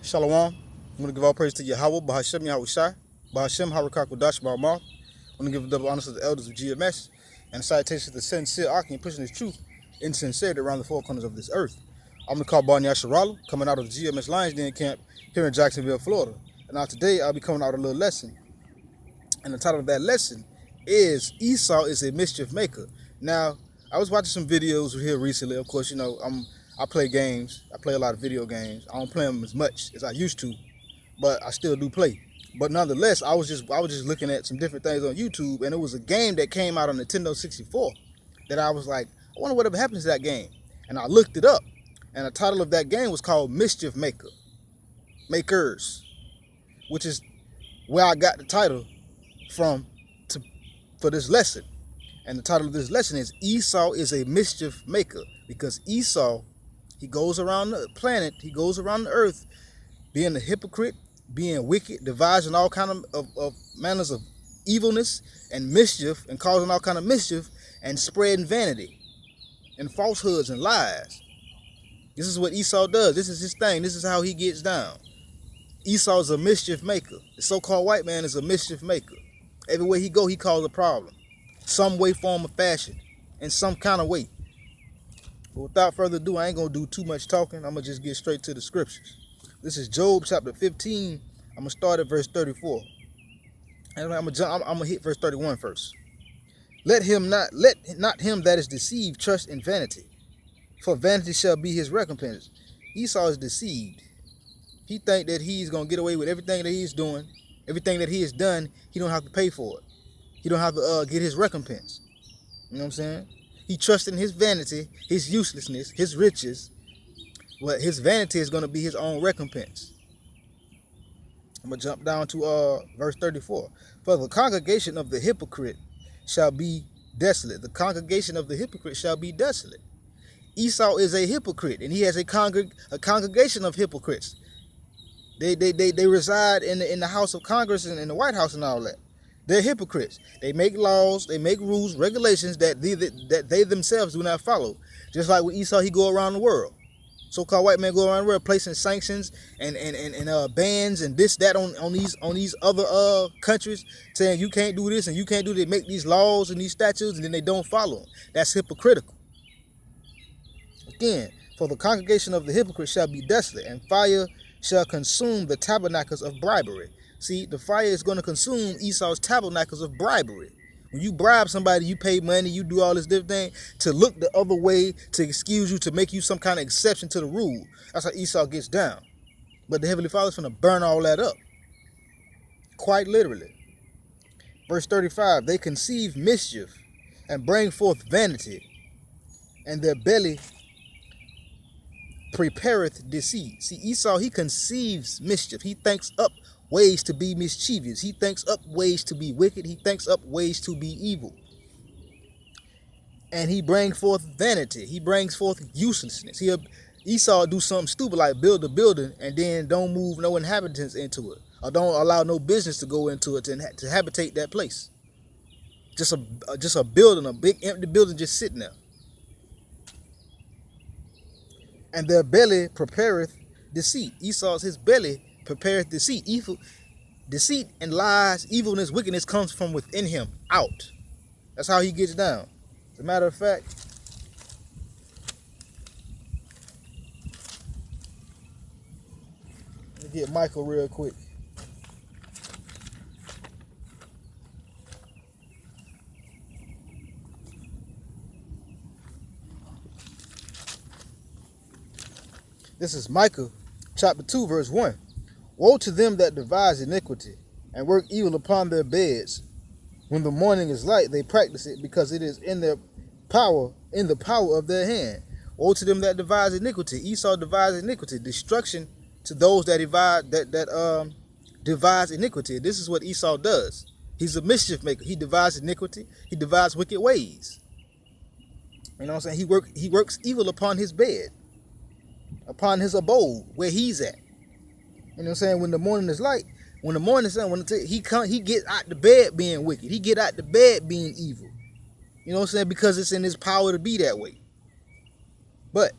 Shalom. I'm going to give all praise to Yahweh, Bahashem Yahushai, Bahashem Harakakodash Barmar. I'm going to give double honors to the elders of GMS and salutations to the sincere Akim pushing his truth in sincerity around the four corners of this earth. I'm the call Barney Asharala, coming out of the GMS Lions Den camp here in Jacksonville, Florida. And now today I'll be coming out with a little lesson. And the title of that lesson is Esau is a Mischief Maker. Now, I was watching some videos here recently. Of course, you know, I play games. I play a lot of video games. I don't play them as much as I used to, but I still do play. But nonetheless, I was just looking at some different things on YouTube, and it was a game that came out on Nintendo 64 that I was like, I wonder whatever happens to that game. And I looked it up, and the title of that game was called Mischief Makers, which is where I got the title from for this lesson. And the title of this lesson is Esau is a Mischief Maker, because Esau, he goes around the planet, he goes around the earth, being a hypocrite, being wicked, devising all kind of manners of evilness and mischief, and causing all kind of mischief, and spreading vanity and falsehoods and lies. This is what Esau does. This is his thing. This is how he gets down. Esau is a mischief maker. The so-called white man is a mischief maker. Everywhere he go, he causes a problem. Some way, form, or fashion. In some kind of way. But without further ado, I ain't going to do too much talking. I'm going to just get straight to the scriptures. This is Job chapter 15. I'm going to start at verse 34. And I'm going to hit verse 31 first. Let not him that is deceived trust in vanity, for vanity shall be his recompense. Esau is deceived. He think that he's going to get away with everything that he's doing. Everything that he has done, he don't have to pay for it. He don't have to get his recompense. You know what I'm saying? He trusts in his vanity, his uselessness, his riches. But his vanity is going to be his own recompense. I'm going to jump down to verse 34. For the congregation of the hypocrite shall be desolate. The congregation of the hypocrite shall be desolate. Esau is a hypocrite, and he has a congregation of hypocrites. They reside in the House of Congress and in the White House and all that. They're hypocrites. They make laws, they make rules, regulations that they themselves do not follow. Just like with Esau, he go around the world. So-called white men go around the world placing sanctions and bans and this, that on these other countries, saying you can't do this and you can't do that. They make these laws and these statutes and then they don't follow them. That's hypocritical. Again, for the congregation of the hypocrite shall be desolate, and fire shall consume the tabernacles of bribery. See, the fire is going to consume Esau's tabernacles of bribery. When you bribe somebody, you pay money, you do all this different thing to look the other way, to excuse you, to make you some kind of exception to the rule. That's how Esau gets down. But the Heavenly Father's going to burn all that up. Quite literally. Verse 35, they conceive mischief and bring forth vanity, and their belly prepareth deceit. See, Esau, he conceives mischief. He thinks up ways to be mischievous. He thinks up ways to be wicked. He thinks up ways to be evil. And he brings forth vanity. He brings forth uselessness. Esau do something stupid like build a building and then don't move no inhabitants into it, or don't allow no business to go into it to habitate that place. Just a building, a big empty building just sitting there. And their belly prepareth deceit. Esau's, his belly prepareth deceit. Deceit and lies, evilness, wickedness comes from within him, out. That's how he gets down. As a matter of fact, let me get Michael real quick. This is Micah chapter 2 verse 1. Woe to them that devise iniquity and work evil upon their beds. When the morning is light, they practice it, because it is in the power of their hand. Woe to them that devise iniquity. Esau devised iniquity, destruction to those that devise iniquity. This is what Esau does. He's a mischief maker. He devises iniquity. He devises wicked ways. You know what I'm saying? He works evil upon his bed, upon his abode, where he's at. You know what I'm saying? When the morning is light, when the morning sun, he get out the bed being wicked. He get out the bed being evil. You know what I'm saying? Because it's in his power to be that way. But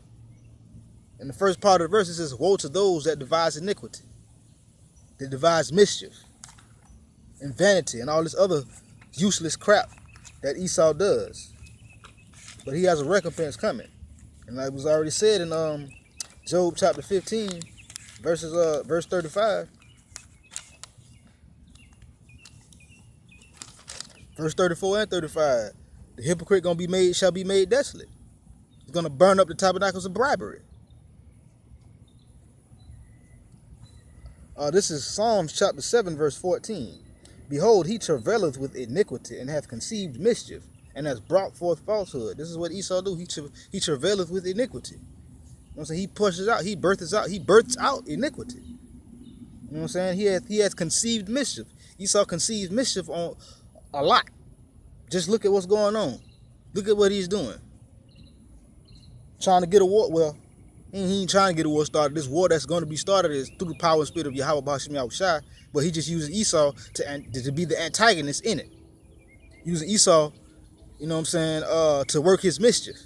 In the first part of the verse, it says, woe to those that devise iniquity, that devise mischief and vanity and all this other useless crap that Esau does. But he has a recompense coming. And like was already said in Job chapter 15, verse 35. Verse 34 and 35. The hypocrite shall be made desolate. He's gonna burn up the tabernacles of bribery. This is Psalms chapter 7, verse 14. Behold, he travaileth with iniquity, and hath conceived mischief, and has brought forth falsehood. This is what Esau do. He travaileth with iniquity. You know what I'm saying? He pushes out, he births out iniquity. You know what I'm saying? He has conceived mischief. Esau conceived mischief on a lot. Just look at what's going on. Look at what he's doing. Trying to get a war. Well, he ain't trying to get a war started. This war that's going to be started is through the power and spirit of Yahweh B'Hashem Yahushai. But he just uses Esau to be the antagonist in it. Using Esau, you know what I'm saying, to work his mischief.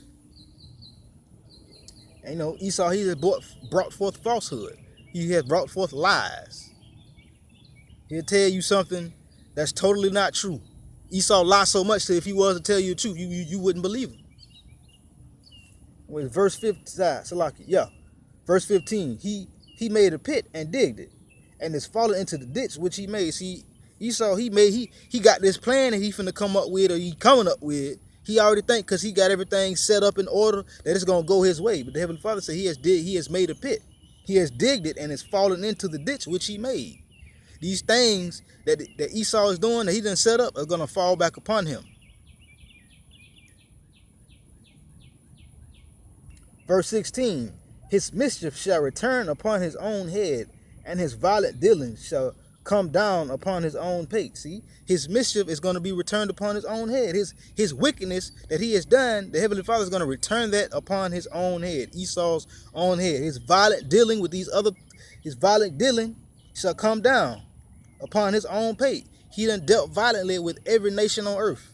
And you know, Esau, he has brought forth falsehood. He has brought forth lies. He'll tell you something that's totally not true. Esau lies so much that if he was to tell you the truth, you wouldn't believe him. With verse 15, verse 15, he made a pit and digged it, and is fallen into the ditch which he made. See, Esau, he got this plan that he finna come up with, or he coming up with. He already think, because he got everything set up in order, that it's gonna go his way. But the Heavenly Father said he has made a pit. He has digged it and is fallen into the ditch which he made. These things that Esau is doing, that he done set up, are gonna fall back upon him. Verse 16, his mischief shall return upon his own head, and his violent dealings shall come down upon his own pate. See, his mischief is going to be returned upon his own head. His wickedness that he has done, the Heavenly Father is going to return that upon his own head, Esau's own head. His violent dealing shall come down upon his own pate. He done dealt violently with every nation on earth.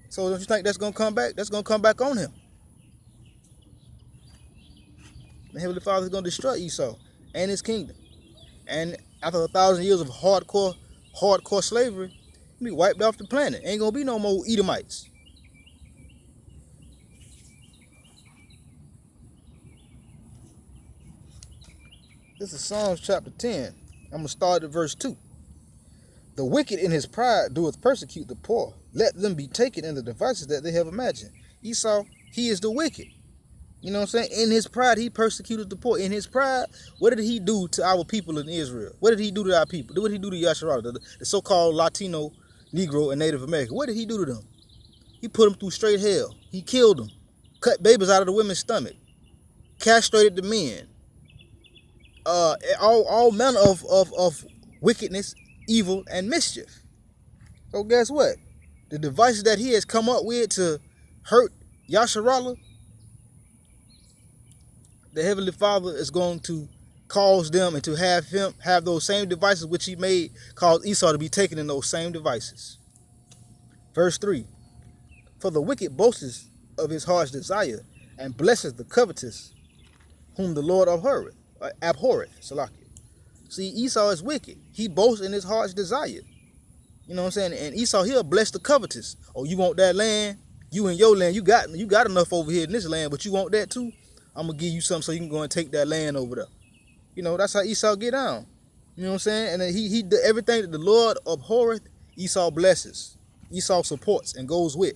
So don't you think that's going to come back? That's going to come back on him. The Heavenly Father is going to destroy Esau and his kingdom. And after 1,000 years of hardcore slavery, he'll be wiped off the planet. Ain't going to be no more Edomites. This is Psalms chapter 10. I'm going to start at verse 2. The wicked in his pride doeth persecute the poor. Let them be taken in the devices that they have imagined. Esau, he is the wicked. You know what I'm saying? In his pride, he persecuted the poor. In his pride, what did he do to our people in Israel? What did he do to our people? What did he do to Yasharala, the so-called Latino, Negro, and Native American? What did he do to them? He put them through straight hell. He killed them. Cut babies out of the women's stomach. Castrated the men. All manner of wickedness, evil, and mischief. So guess what? The devices that he has come up with to hurt Yasharala, the Heavenly Father is going to cause them and to have those same devices which he made, cause Esau to be taken in those same devices. Verse 3. For the wicked boasteth of his heart's desire, and blesseth the covetous, whom the Lord abhorreth. See, Esau is wicked. He boasts in his heart's desire. You know what I'm saying? And Esau, he'll bless the covetous. Oh, you want that land? You and your land, you got enough over here in this land, but you want that too? I'm going to give you something so you can go and take that land over there. You know, that's how Esau get down. You know what I'm saying? And then he did everything that the Lord abhorreth, Esau blesses. Esau supports and goes with.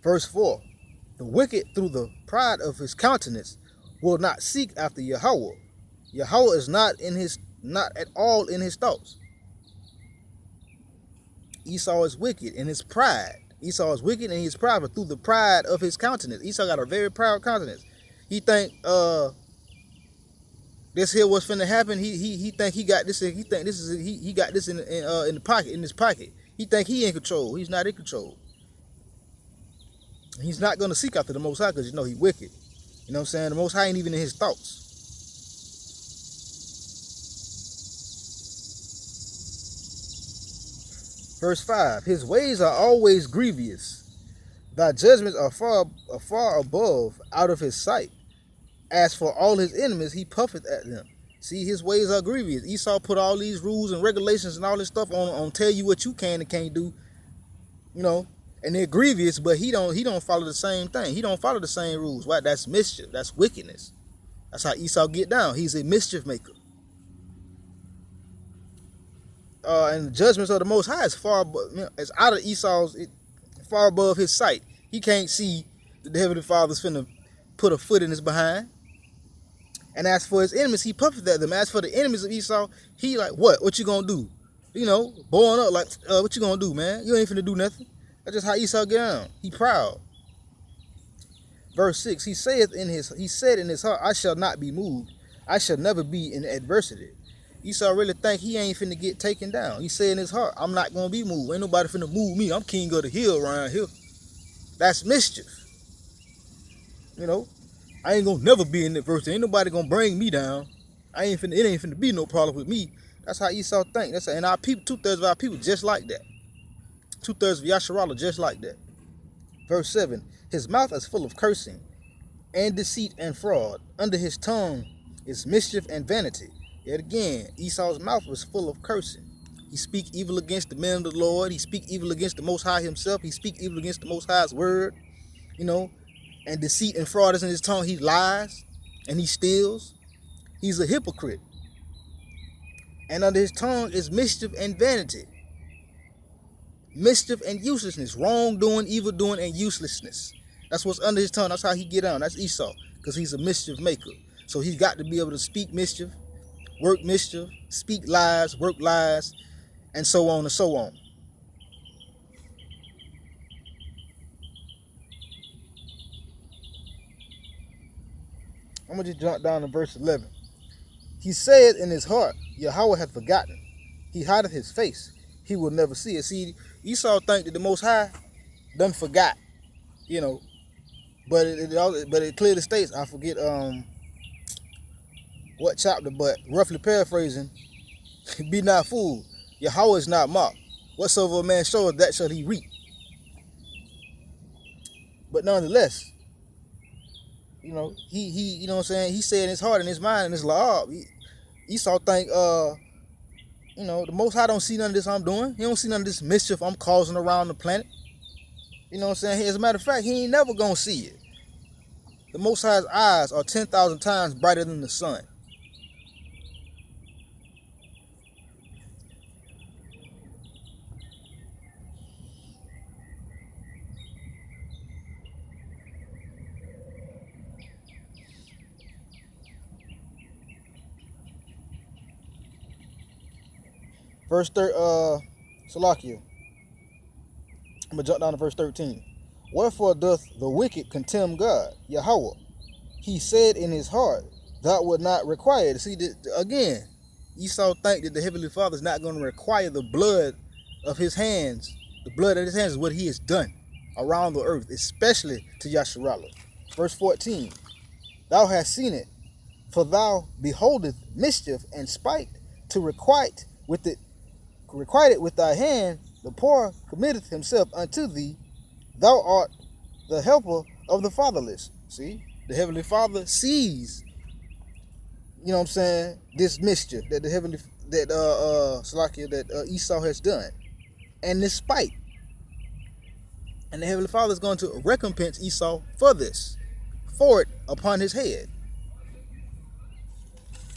Verse 4. The wicked through the pride of his countenance will not seek after Yahweh. Yahweh is not at all in his thoughts. Esau is wicked in his pride. Esau is wicked and he's proud, but through the pride of his countenance. Esau got a very proud countenance. He think this here what's finna happen. He think he got this. He think this is he got this in the pocket, in his pocket. He think he in control. He's not in control. He's not gonna seek after the Most High because you know he's wicked. You know what I'm saying? The Most High ain't even in his thoughts. Verse 5, his ways are always grievous. Thy judgments are far above out of his sight. As for all his enemies, he puffeth at them. See, his ways are grievous. Esau put all these rules and regulations and all this stuff on tell you what you can and can't do, you know, and they're grievous, but he don't follow the same thing. He don't follow the same rules. Why? That's mischief. That's wickedness. That's how Esau get down. He's a mischief maker. And the judgments of the Most High is far, it's out of Esau's, far above his sight. He can't see that the Heavenly Father's finna put a foot in his behind. And as for his enemies, he puffeth at them. As for the enemies of Esau, he like, what you gonna do? You know, blowing up like, what you gonna do, man? You ain't finna do nothing. That's just how Esau get on. He proud. Verse 6, he said in his heart, I shall not be moved. I shall never be in adversity. Esau really think he ain't finna get taken down. He said in his heart, I'm not gonna be moved. Ain't nobody finna move me. I'm king of the hill around here. That's mischief. You know, I ain't gonna never be in adversity. Ain't nobody gonna bring me down. It ain't finna be no problem with me. That's how Esau think. And our people, 2/3 of our people just like that. 2/3 of Yasharallah just like that. Verse 7, his mouth is full of cursing and deceit and fraud. Under his tongue is mischief and vanity. Yet again, Esau's mouth was full of cursing. He speak evil against the men of the Lord. He speak evil against the Most High himself. He speak evil against the Most High's word. You know, and deceit and fraud is in his tongue. He lies and he steals. He's a hypocrite. And under his tongue is mischief and vanity. Mischief and uselessness. Wrongdoing, evildoing, and uselessness. That's what's under his tongue. That's how he get on. That's Esau. Because he's a mischief maker. So he's got to be able to speak mischief, work mischief, speak lies, work lies, and so on and so on. I'm going to just jump down to verse 11. He said in his heart, Yahweh hath forgotten. He hideth his face. He will never see it. See, Esau think that the Most High done forgot, you know. But it clearly states, I forget what chapter, but roughly paraphrasing, be not fooled. Yahweh is not mocked. Whatsoever a man showeth, that shall he reap. But nonetheless, you know, he you know what I'm saying, he said in his heart, in his mind, in his la'ab, Esau think, you know, the Most High don't see none of this I'm doing. He don't see none of this mischief I'm causing around the planet. You know what I'm saying? As a matter of fact, he ain't never gonna see it. The Most High's eyes are 10,000 times brighter than the sun. Verse Salakia. I'm gonna jump down to verse 13. Wherefore doth the wicked contemn God, Yahweh? He said in his heart, thou would not require it. See, again, Esau think that the Heavenly Father is not going to require the blood of his hands. The blood of his hands is what he has done around the earth, especially to Yasharallah. Verse 14. Thou hast seen it, for thou beholdest mischief and spite to requite it with thy hand. The poor committeth himself unto thee. Thou art the helper of the fatherless. See, the Heavenly Father sees, you know what I'm saying, this mischief that Esau has done, and this spite. And the Heavenly Father is going to recompense Esau for this, for it upon his head.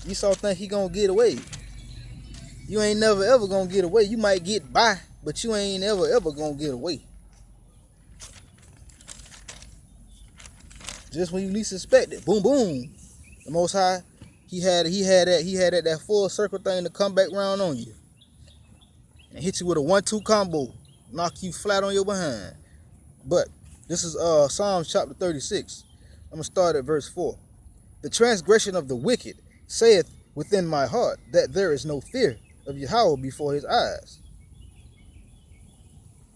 Esau think he gonna get away. You ain't never ever gonna get away. You might get by, but you ain't ever gonna get away. Just when you least suspect it, boom, boom. The Most High, he had that full circle thing to come back round on you and hit you with a 1-2 combo, knock you flat on your behind. But this is Psalms chapter 36. I'm gonna start at verse 4. The transgression of the wicked saith within my heart that there is no fear of Yahweh before his eyes.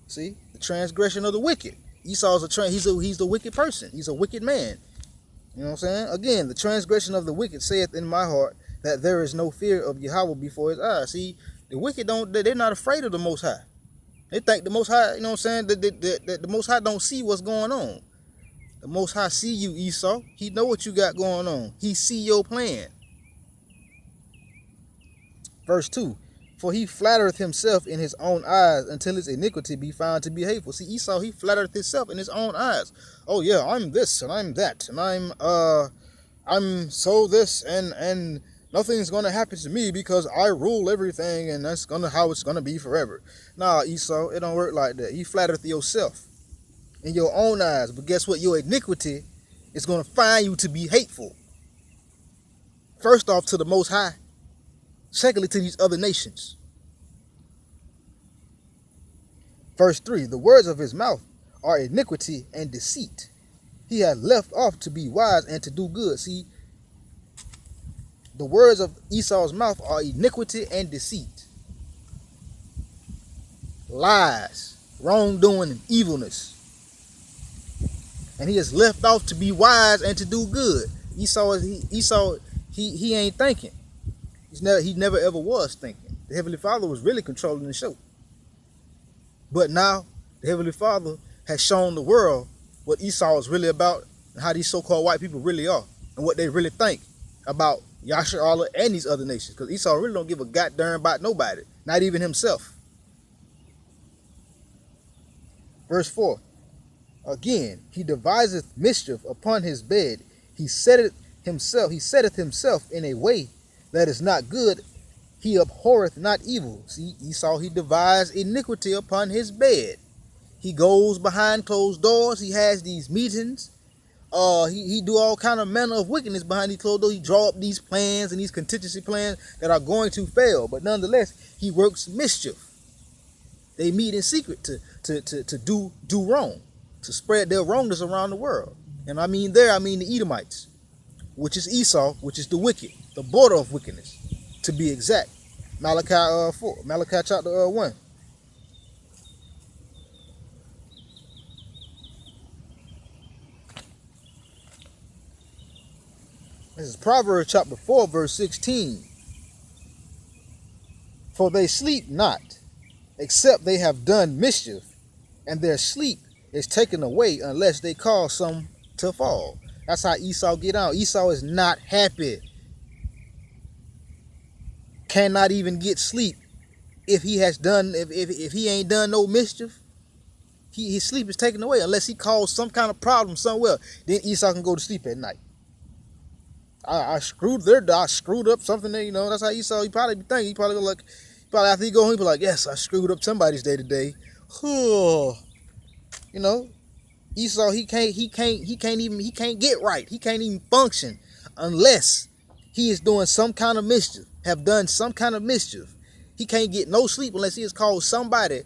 See, the transgression of the wicked. Esau's he's the wicked person. He's a wicked man. You know what I'm saying? Again, the transgression of the wicked saith in my heart that there is no fear of Yahweh before his eyes. See, the wicked they're not afraid of the Most High. They think the Most High, you know what I'm saying, that the Most High don't see what's going on. The Most High see you, Esau. He know what you got going on. He see your plan. Verse 2, for he flattereth himself in his own eyes until his iniquity be found to be hateful. See, Esau, he flattereth himself in his own eyes. Oh yeah, I'm this and I'm that and I'm so this and nothing's gonna happen to me because I rule everything and that's how it's gonna be forever. Nah, Esau, it don't work like that. You flattereth yourself in your own eyes, but guess what? Your iniquity is gonna find you to be hateful. First off, to the Most High. Secondly, to these other nations. Verse 3, the words of his mouth are iniquity and deceit. He hath left off to be wise and to do good. See, the words of Esau's mouth are iniquity and deceit. Lies, wrongdoing, and evilness. And he has left off to be wise and to do good. Esau, he ain't thinking. He never ever was thinking. The Heavenly Father was really controlling the show. But now, the Heavenly Father has shown the world what Esau is really about and how these so-called white people really are and what they really think about Yasha Allah and these other nations. Because Esau really don't give a goddamn about nobody, not even himself. Verse 4, again, he deviseth mischief upon his bed. He setteth himself in a way that is not good. He abhorreth not evil. See, Esau, he devised iniquity upon his bed. He goes behind closed doors. He has these meetings. He do all kind of manner of wickedness behind these closed doors. He draw up these plans and these contingency plans that are going to fail. But nonetheless, he works mischief. They meet in secret to do wrong, to spread their wrongness around the world. And I mean the Edomites, which is Esau, which is the wicked, the border of wickedness, to be exact. Malachi chapter 1. This is Proverbs chapter 4, verse 16. For they sleep not, except they have done mischief, and their sleep is taken away unless they cause some to fall. That's how Esau get on. Esau is not happy. Cannot even get sleep if he ain't done no mischief. His sleep is taken away unless he caused some kind of problem somewhere. Then Esau can go to sleep at night. I screwed up something there, you know. That's how Esau, he probably be thinking. He probably after he go home, he be like, yes, I screwed up somebody's day today. You know, Esau, he can't get right. He can't even function unless he is doing some kind of mischief, have done some kind of mischief. He can't get no sleep unless he has caused somebody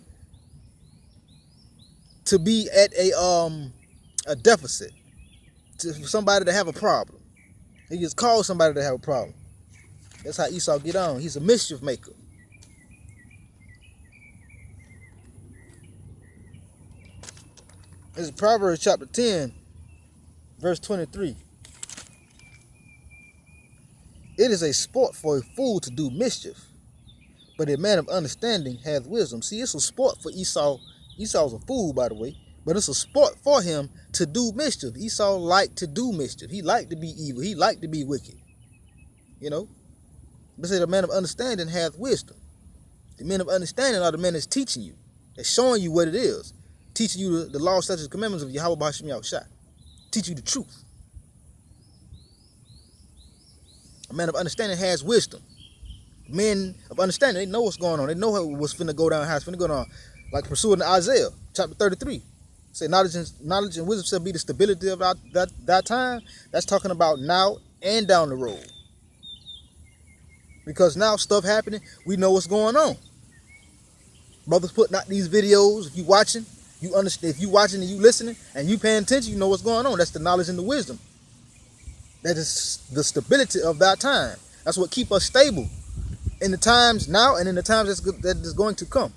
to be at a deficit, for somebody to have a problem. He just caused somebody to have a problem. That's how Esau get on. He's a mischief maker. This is Proverbs chapter 10, verse 23. It is a sport for a fool to do mischief, but a man of understanding hath wisdom. See, it's a sport for Esau. Esau's a fool, by the way, but it's a sport for him to do mischief. Esau liked to do mischief. He liked to be evil. He liked to be wicked. You know? But say the man of understanding hath wisdom. The men of understanding are the men that's teaching you, that's showing you what it is, teaching you the law, statutes, and commandments of Yahweh B'Hashem Yahushua. Teach you the truth. A man of understanding has wisdom. Men of understanding, they know what's going on. They know what's finna go down, how it's finna go down. Like pursuing Isaiah chapter 33. Say knowledge and wisdom shall be the stability of that time. That's talking about now and down the road. Because now stuff happening, we know what's going on. Brothers putting out these videos. If you watching, you understand. If you watching and you listening and you paying attention, you know what's going on. That's the knowledge and the wisdom. That is the stability of that time. That's what keep us stable in the times now and in the times that is going to come.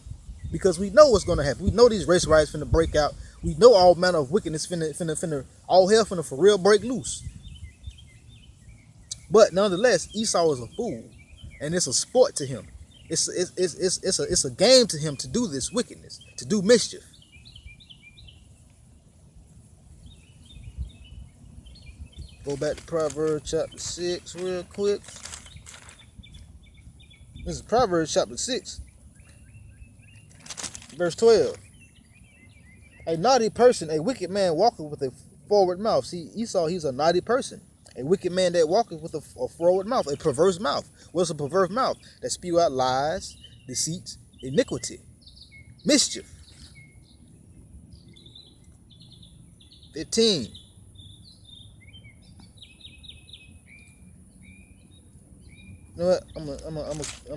Because we know what's going to happen. We know these race riots finna break out. We know all manner of wickedness finna all hell finna for real break loose. But nonetheless, Esau is a fool. And it's a sport to him. It's a game to him to do this wickedness, to do mischief. Go back to Proverbs chapter 6 real quick. This is Proverbs chapter 6, verse 12. A naughty person, a wicked man walketh with a forward mouth. See, Esau, he's a naughty person. A wicked man that walketh with a forward mouth, a perverse mouth. What's a perverse mouth? That spew out lies, deceit, iniquity, mischief. 15. You know what? I'm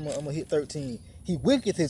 gonna hit 13. He winketh his